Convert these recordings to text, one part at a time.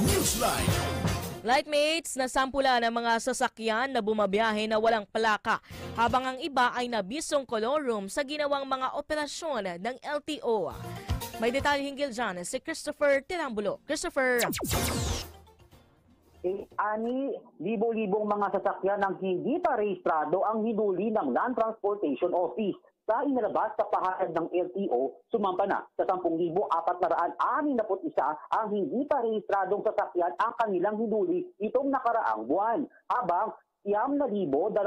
Newsline. Lightmates, nasampula ng mga sasakyan na bumabiyahe na walang plaka, habang ang iba ay nabisong colorum sa ginawang mga operasyon ng LTO. May detalye hinggil dyan si Christopher Tirambulo. Christopher. Libo-libong mga sasakyan ng hindi pa rehistrado ang hinuli ng Land Transportation Office. Sa inilabas sa pahayag ng LTO, sumampa na sa 10,461 ang hindi pa rehistradong sasakyan ang kanilang hinuli itong nakaraang buwan. Habang 9,212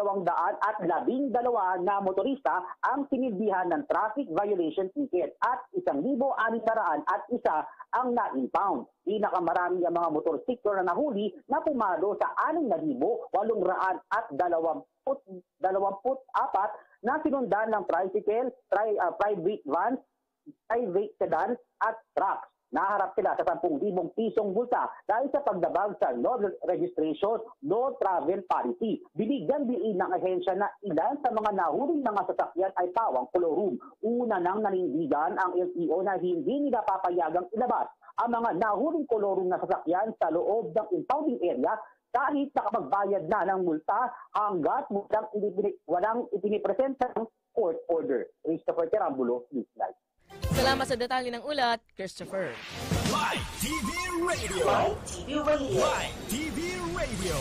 na motorista ang sinilbihan ng traffic violation ticket at 1,601 ang na-impound. Pinakamarami ang mga motorsiklo na nahuli na pumalo sa 6,824 na sinundan ng tricycle, private van, private sedan at trucks. Naharap sila sa 10,000 pisong multa dahil sa pagdabag sa no registration, no travel policy. Binigyan din ng ahensya na ilan sa mga nahuling mga sasakyan ay pawang colorum. Una nang nanindigan ang LTO na hindi nila papayagang ilabas ang mga nahuling colorum na sasakyan sa loob ng impounding area kahit nakapagbayad na ng multa hanggat walang ipinipresenta ng court order. Christopher Tirambulo, Newsline. Salamat sa detalye ng ulat, Christopher. Live TV Radio. Live TV Radio. Live TV Radio.